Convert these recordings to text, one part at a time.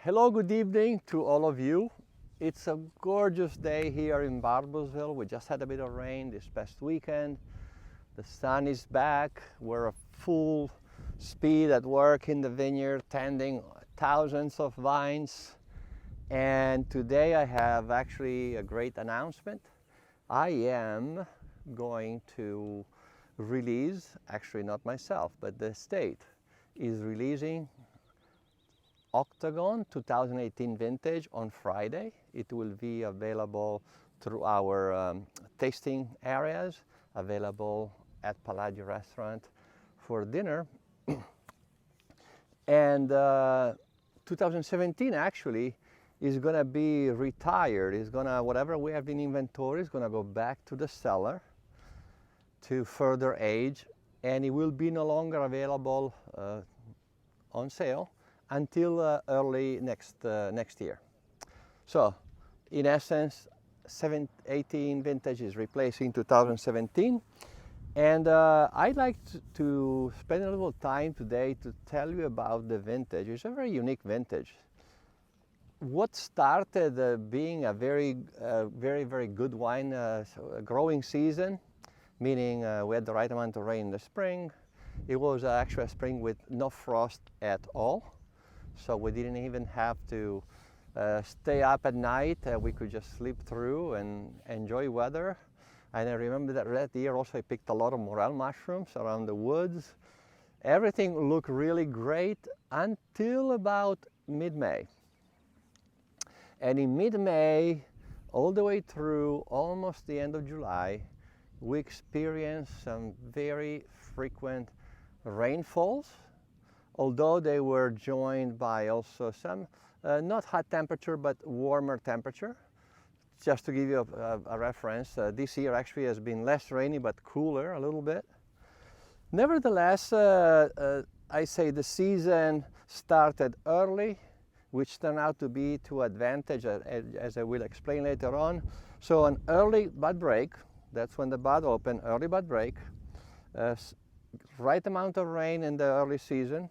Hello, good evening to all of you. It's a gorgeous day here in Barboursville. We just had a bit of rain this past weekend. The sun is back. We're at full speed at work in the vineyard, tending thousands of vines. And today I have actually a great announcement. I am going to release, actually not myself, but the state is releasing Octagon 2018 vintage on Friday. It will be available through our tasting areas, available at Palladio restaurant for dinner. And 2017 actually is going to be retired. It's going to, whatever we have in inventory is going to go back to the cellar to further age, and it will be no longer available on sale until early next year. So in essence, 18 vintage is replacing 2017. And I'd like to spend a little time today to tell you about the vintage. It's a very unique vintage. What started being a very good wine growing season, meaning we had the right amount of rain in the spring. It was actually a spring with no frost at all. So we didn't even have to stay up at night. We could just sleep through and enjoy weather. And I remember that year also I picked a lot of morel mushrooms around the woods. Everything looked really great until about mid-May. And in mid-May, all the way through almost the end of July, we experienced some very frequent rainfalls, although they were joined by also some not hot temperature but warmer temperature. Just to give you a reference, this year actually has been less rainy but cooler a little bit. Nevertheless, I say the season started early, which turned out to be to advantage, as I will explain later on. So an early bud break, that's when the bud opened, early bud break, right amount of rain in the early season,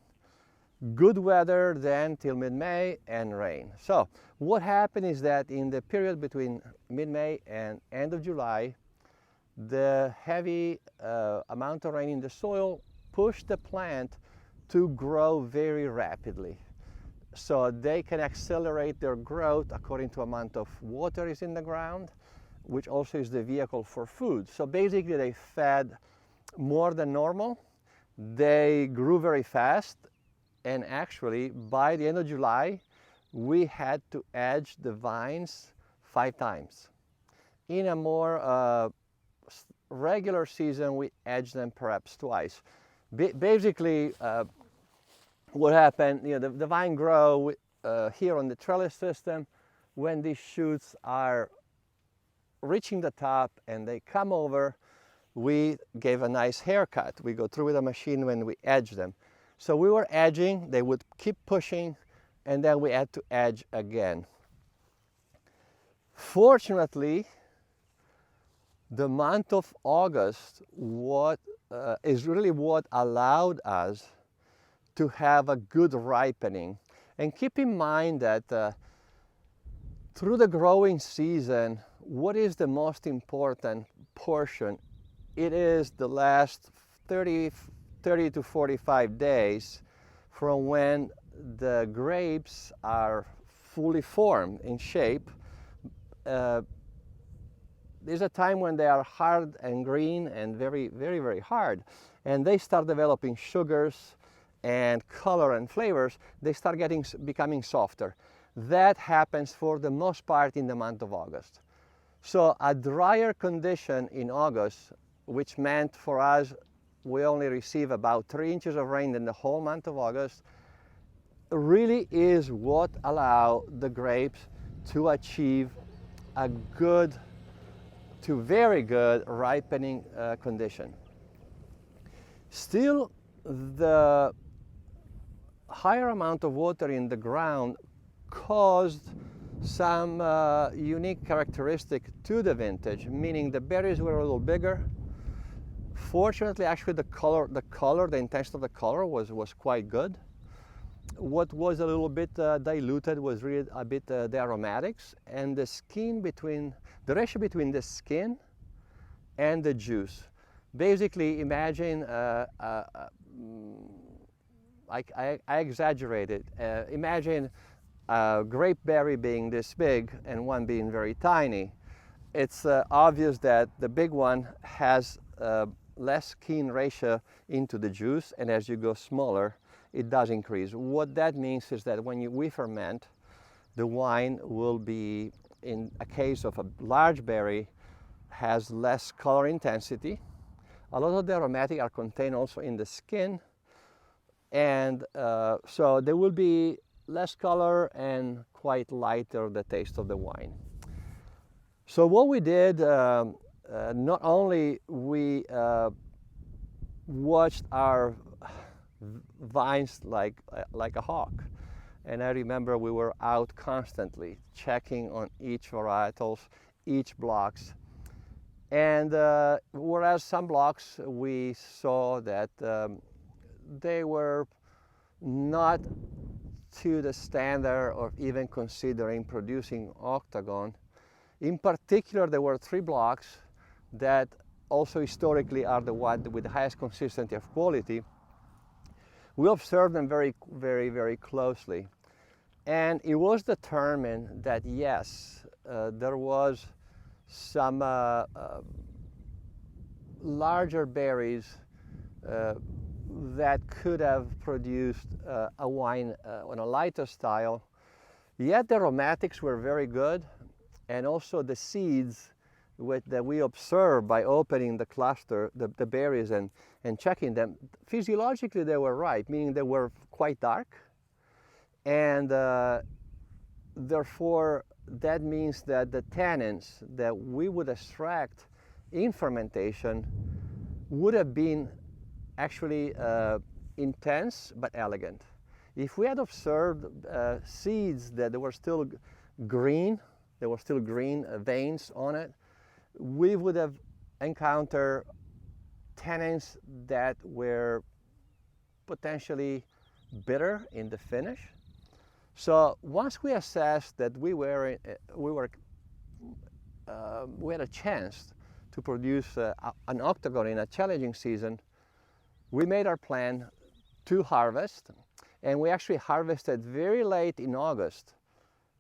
good weather then till mid-May, and rain. So what happened is that in the period between mid-May and end of July, the heavy amount of rain in the soil pushed the plant to grow very rapidly. So they can accelerate their growth according to amount of water is in the ground, which also is the vehicle for food. So basically they fed more than normal. They grew very fast. And actually, by the end of July, we had to edge the vines 5 times. In a more regular season, we edged them perhaps twice. Basically, what happened, the vine grow here on the trellis system. When these shoots are reaching the top and they come over, we gave a nice haircut. We go through with a machine when we edge them. So we were edging, they would keep pushing, and then we had to edge again. Fortunately, the month of August is really what allowed us to have a good ripening. And keep in mind that through the growing season, what is the most important portion? It is the last 30 to 45 days from when the grapes are fully formed in shape. There's a time when they are hard and green and very hard, and they start developing sugars and color and flavors. They start becoming softer. That happens for the most part in the month of August. So a drier condition in August, which meant for us we only receive about 3 inches of rain in the whole month of August, really is what allow the grapes to achieve a good to very good ripening condition. Still, the higher amount of water in the ground caused some unique characteristic to the vintage, meaning the berries were a little bigger. Fortunately, actually the intensity of the color was quite good. what was a little bit diluted was really a bit the aromatics and the ratio between the skin and the juice. Basically, imagine, I exaggerated, imagine a grape berry being this big and one being very tiny. It's obvious that the big one has less skin ratio into the juice, and as you go smaller, it does increase. What that means is that when we ferment, the wine will be, in a case of a large berry, has less color intensity. A lot of the aromatic are contained also in the skin, and so there will be less color and quite lighter the taste of the wine. So what we did, not only we watched our vines like a hawk, and I remember we were out constantly checking on each varietals, each blocks, and whereas some blocks we saw that they were not to the standard of even considering producing Octagon. In particular, there were 3 blocks that also historically are the ones with the highest consistency of quality. We observed them very, very, very closely. And it was determined that yes, there was some larger berries that could have produced a wine on a lighter style. Yet the aromatics were very good, and also the seeds that we observed by opening the cluster, the berries, and checking them, physiologically they were ripe, meaning they were quite dark, and therefore that means that the tannins that we would extract in fermentation would have been actually intense but elegant. If we had observed seeds that were still green, there were still green veins on it, we would have encountered tannins that were potentially bitter in the finish. So once we assessed that we had a chance to produce an Octagon in a challenging season, we made our plan to harvest, and we actually harvested very late in August,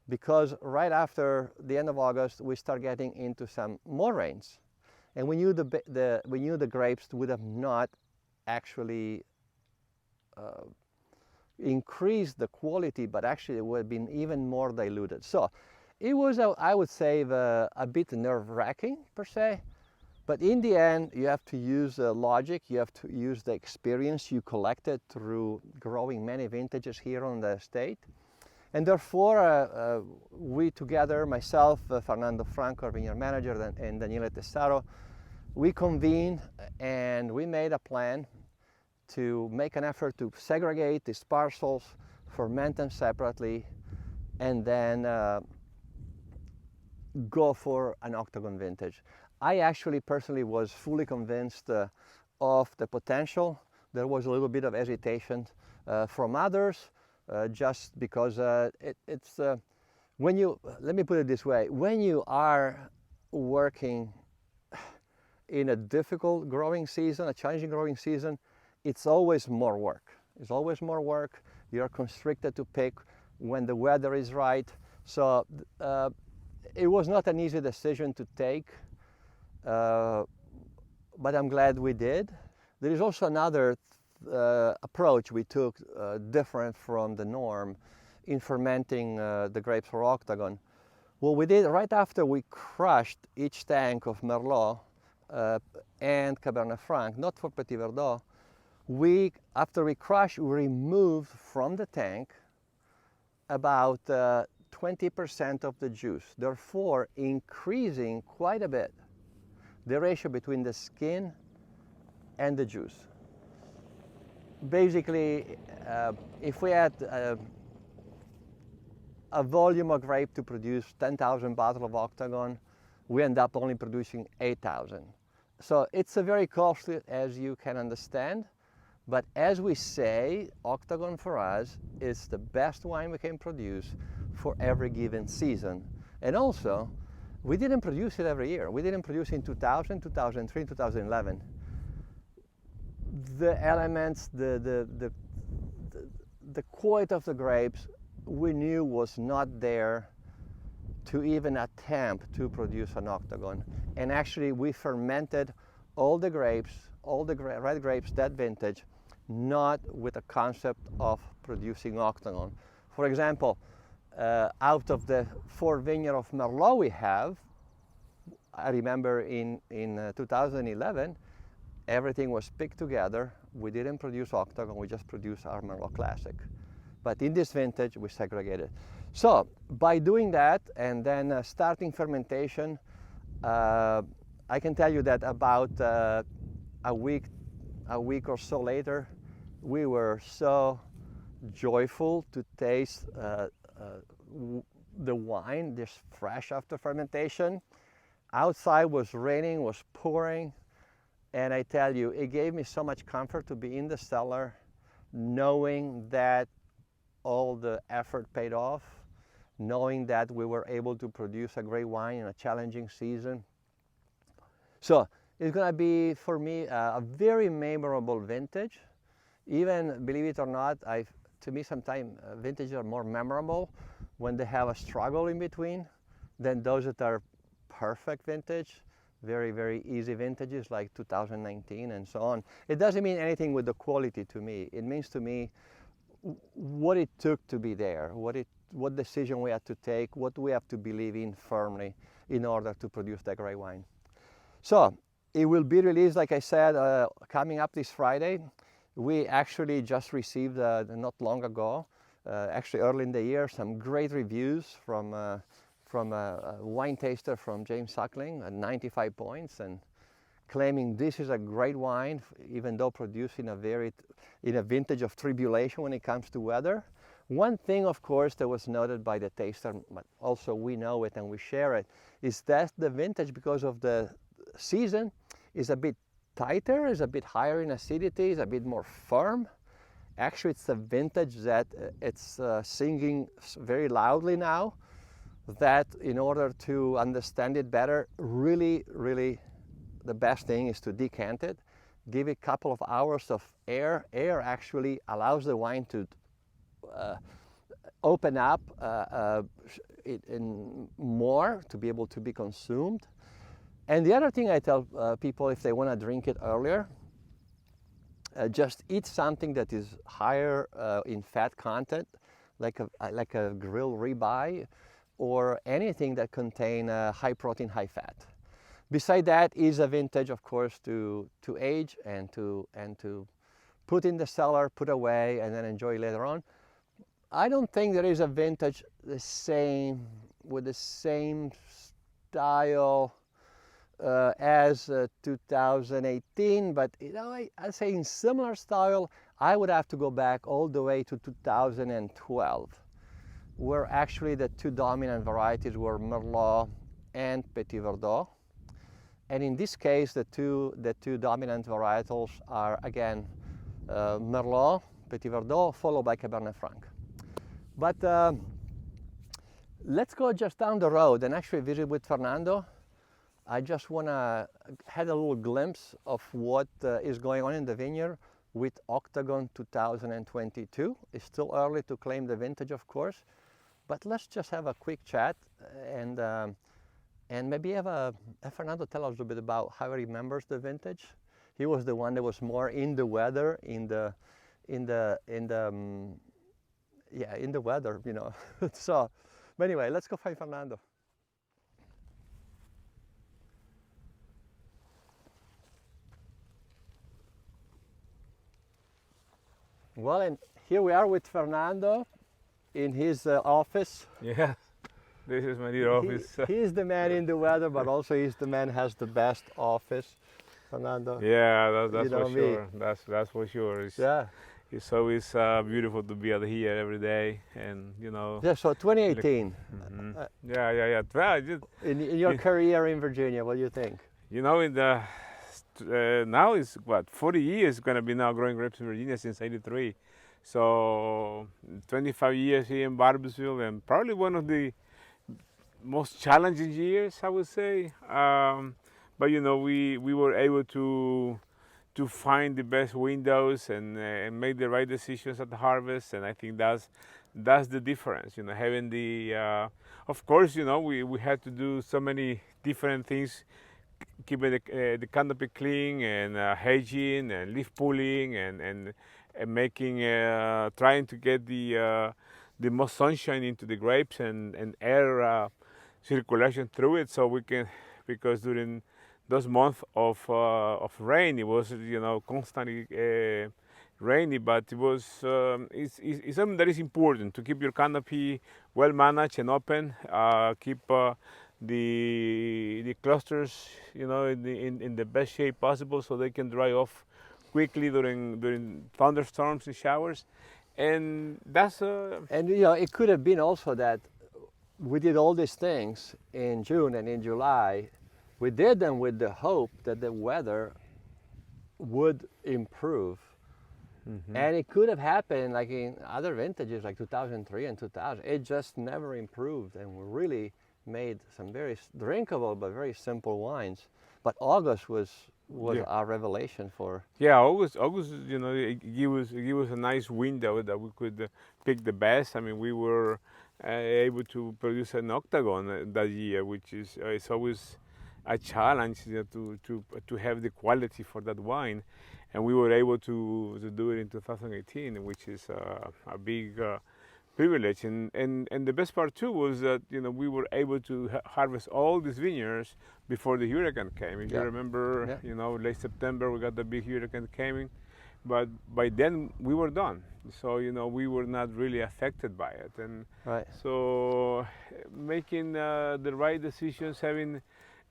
because right after the end of August we start getting into some more rains, and we knew the grapes would have not actually increased the quality, but actually it would have been even more diluted. So it was, I would say, a bit nerve-wracking per se. But in the end, you have to use logic, you have to use the experience you collected through growing many vintages here on the estate. And therefore, we together, myself, Fernando, Franco, our vineyard manager, and Daniele Tessaro, we convened and we made a plan to make an effort to segregate these parcels, ferment them separately, and then go for an Octagon vintage. I actually personally was fully convinced of the potential. There was a little bit of hesitation from others, just because it's, let me put it this way, when you are working in a difficult growing season, a challenging growing season, it's always more work. It's always more work. You're constricted to pick when the weather is right. So it was not an easy decision to take. But I'm glad we did. There is also another approach we took, different from the norm, in fermenting the grapes for Octagon. What we did right after we crushed each tank of Merlot and Cabernet Franc, not for Petit Verdot, after we crushed, we removed from the tank about 20% of the juice, therefore increasing quite a bit the ratio between the skin and the juice. Basically, if we had a volume of grape to produce 10,000 bottles of Octagon, we end up only producing 8,000. So it's a very costly, as you can understand, But as we say, Octagon for us is the best wine we can produce for every given season. And also, we didn't produce it every year. We didn't produce in 2000, 2003, 2011. The elements, the quality of the grapes, we knew was not there to even attempt to produce an Octagon. And actually, we fermented all the grapes, all the red grapes, that vintage, not with a concept of producing Octagon. For example, out of the 4 vineyards of Merlot we have, I remember in 2011, everything was picked together. We didn't produce Octagon, we just produced our Merlot Classic. But in this vintage, we segregated. So by doing that and then starting fermentation, I can tell you that about a week or so later, we were so joyful to taste the wine just fresh after fermentation. Outside was raining, was pouring, and I tell you, it gave me so much comfort to be in the cellar, knowing that all the effort paid off, knowing that we were able to produce a great wine in a challenging season. So it's going to be, for me, a very memorable vintage. Even, believe it or not, to me sometimes vintages are more memorable when they have a struggle in between than those that are perfect vintage, very, very easy vintages like 2019 and so on. It doesn't mean anything with the quality to me. It means to me what it took to be there, what decision we had to take, what we have to believe in firmly in order to produce that great wine. So it will be released, like I said, coming up this Friday. We actually just received, not long ago, actually early in the year, some great reviews from a wine taster from James Suckling at 95 points, and claiming this is a great wine, even though produced in a vintage of tribulation when it comes to weather. One thing, of course, that was noted by the taster, but also we know it and we share it, is that the vintage, because of the season, is a bit tighter, is a bit higher in acidity, is a bit more firm. Actually, it's a vintage that it's singing very loudly now, that in order to understand it better, really, really the best thing is to decant it, give it a couple of hours of air. Air actually allows the wine to open up more, to be able to be consumed. And the other thing I tell people, if they want to drink it earlier, just eat something that is higher in fat content, like a grilled ribeye, or anything that contain high protein, high fat. Beside that is a vintage, of course, to age and to put in the cellar, put away, and then enjoy later on. I don't think there is a vintage with the same style as 2018, but I'd say in similar style. I would have to go back all the way to 2012, where actually the 2 dominant varieties were Merlot and Petit Verdot. And in this case, the two dominant varietals are, again, Merlot, Petit Verdot, followed by Cabernet Franc. But let's go just down the road and actually visit with Fernando. I just want to have a little glimpse of what is going on in the vineyard with Octagon 2022. It's still early to claim the vintage, of course, but let's just have a quick chat and maybe have Fernando tell us a little bit about how he remembers the vintage. He was the one that was more in the weather, in the weather, you know. So, but anyway, let's go find Fernando. Well, and here we are with Fernando in his office. Yeah, this is my dear office. He's the man in the weather, but also he's the man who has the best office, Fernando. Yeah, that's for sure. That's for sure. It's always beautiful to be out here every day, and you know. Yeah. So 2018. Yeah. Well, in your career in Virginia, what do you think? You know, in the now it's what 40 years going to be now growing grapes in Virginia since '83. So 25 years here in Barboursville, and probably one of the most challenging years, I would say. But you know, we were able to find the best windows and make the right decisions at the harvest, and I think that's the difference. You know, having the of course, you know, we had to do so many different things, keeping the canopy clean and hedging and leaf pulling and making trying to get the most sunshine into the grapes and air circulation through it, so we can, because during those months of rain, it was, you know, constantly rainy, but it was it's something that is important to keep your canopy well managed and open, keep the clusters, you know, in the best shape possible, so they can dry off quickly during thunderstorms and showers, and that's and you know, it could have been also that we did all these things in June and in July. We did them with the hope that the weather would improve. Mm-hmm. And it could have happened like in other vintages, like 2003 and 2000. It just never improved, and we really made some very drinkable but very simple wines. But August was our revelation for. Yeah, August, you know, it gave us a nice window that we could pick the best. I mean, we were able to produce an Octagon that year, which is it's always a challenge, you know, to have the quality for that wine, and we were able to do it in 2018, which is a big privilege. And the best part too was that, you know, we were able to harvest all these vineyards before the hurricane came. If you remember, you know, late September we got the big hurricane coming, but by then we were done. So, you know, we were not really affected by it, and so making the right decisions, having.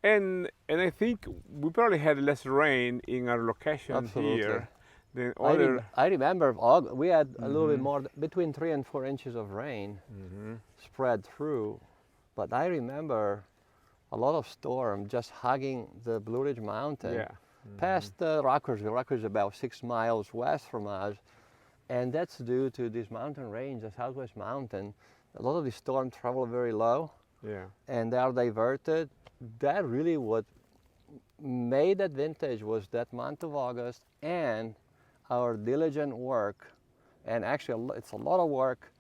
And I think we probably had less rain in our location here than other. I remember we had a little bit more, between 3 and 4 inches of rain spread through, but I remember a lot of storm just hugging the Blue Ridge Mountain past Rockersville. Rockersville is about 6 miles west from us, and that's due to this mountain range, the Southwest Mountain. A lot of the storms travel very low, and they are diverted. That really what made that vintage was that month of August and our diligent work. And actually it's a lot of work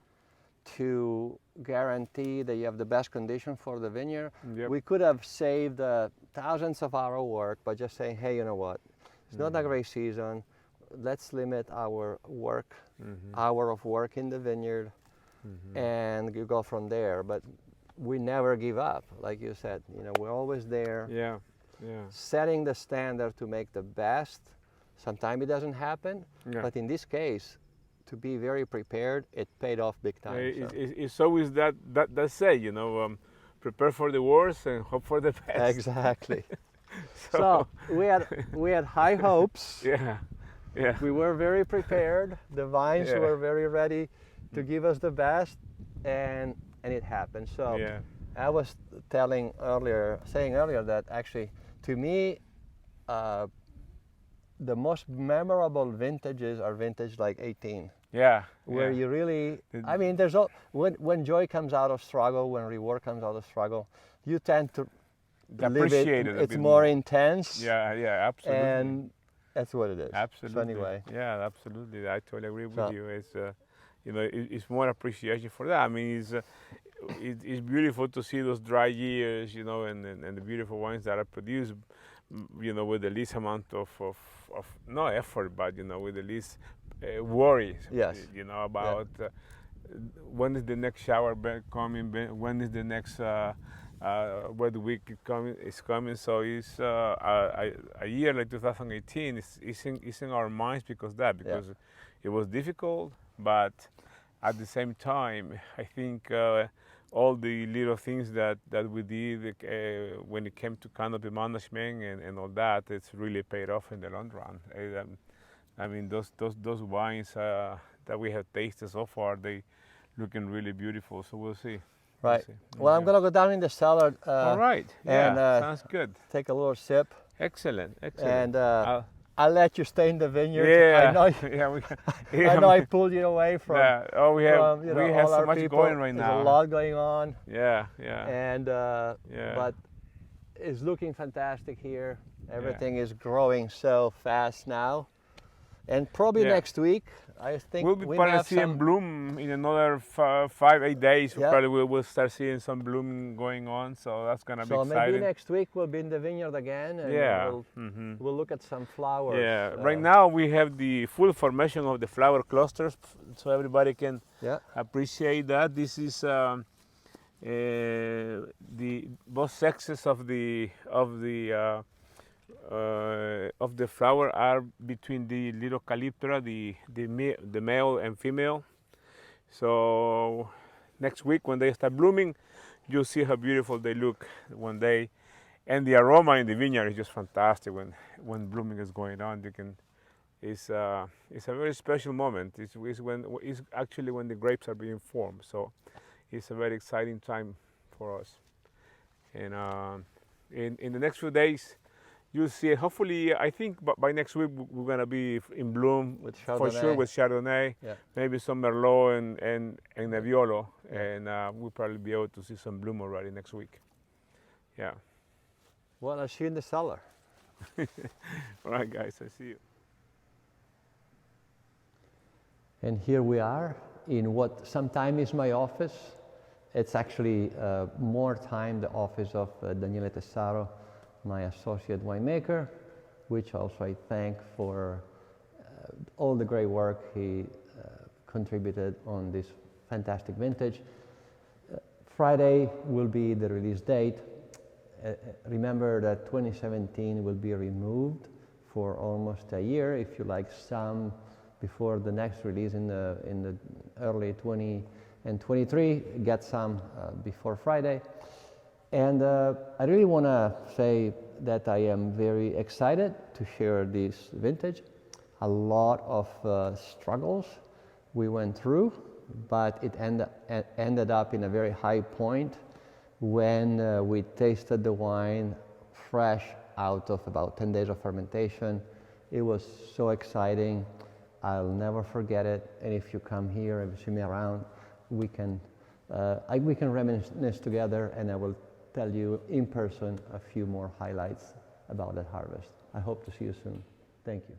to guarantee that you have the best condition for the vineyard. We could have saved thousands of hours of work by just saying, hey, you know what, it's not a great season, let's limit our work, hour of work in the vineyard, and you go from there. But we never give up, like you said. You know, we're always there, setting the standard to make the best. Sometimes it doesn't happen, but in this case, to be very prepared, it paid off big time. It's always that say, you know, prepare for the worst and hope for the best. Exactly. so we had high hopes. We were very prepared. The vines were very ready to give us the best, and it happened. So I was saying earlier that actually, to me, the most memorable vintages are vintage like 18. Where you really, I mean, there's when joy comes out of struggle, when reward comes out of struggle, you tend to appreciate it. It's more intense. Absolutely. And that's what it is. Absolutely. So anyway. Yeah, absolutely. I totally agree with you. It's you know, it's more appreciation for that. I mean, it's beautiful to see those dry years, you know, and the beautiful wines that are produced, you know, with the least amount of no effort, but, you know, with the least worry. You know, about when is the next shower coming, when is the next weather week is coming. So it's a year like 2018 is in our minds because it was difficult. But at the same time, I think all the little things that we did when it came to canopy management and all that, it's really paid off in the long run. I mean, those wines that we have tasted so far, they looking really beautiful. So we'll see. Right. Well, I'm gonna go down in the cellar. All right. Yeah. And sounds good. Take a little sip. Excellent, excellent. And I'll let you stay in the vineyard. Yeah, I know, yeah, I know I pulled you away from, yeah. Oh, we have all so our much people. going right There's now. a lot going on. Yeah, yeah. And Yeah. but it's looking fantastic here. Everything is growing so fast now. And probably next week, I think we'll be we probably have seeing some bloom in another 5-8 days. Yeah. Probably we'll start seeing some bloom going on. So that's gonna be So exciting. maybe next week we'll be in the vineyard again, and Yeah. we'll look at some flowers. Yeah. Right now we have the full formation of the flower clusters, so everybody can appreciate that. This is the both sexes of the flower are between the little calyptra, the male and female. So next week when they start blooming, you'll see how beautiful they look one day. And the aroma in the vineyard is just fantastic when blooming is going on. It's a very special moment. It's actually when the grapes are being formed. So it's a very exciting time for us. And in the next few days, you'll see. Hopefully, I think by next week we're gonna be in bloom for sure with Chardonnay, maybe some Merlot and Nebbiolo, and we'll probably be able to see some bloom already next week. Yeah. Well, I'll see you in the cellar. All right, guys, I see you. And here we are in what sometime is my office. It's actually more time the office of Daniele Tessaro, my associate winemaker, which also I thank for all the great work he contributed on this fantastic vintage. Friday will be the release date. Remember that 2017 will be removed for almost a year. If you like some before the next release in the early 20 and 23, get some before Friday. And I really want to say that I am very excited to share this vintage. A lot of struggles we went through, but it ended up in a very high point when we tasted the wine fresh out of about 10 days of fermentation. It was so exciting. I'll never forget it. And if you come here and see me around, we can reminisce together, and I will tell you in person a few more highlights about that harvest. I hope to see you soon. Thank you.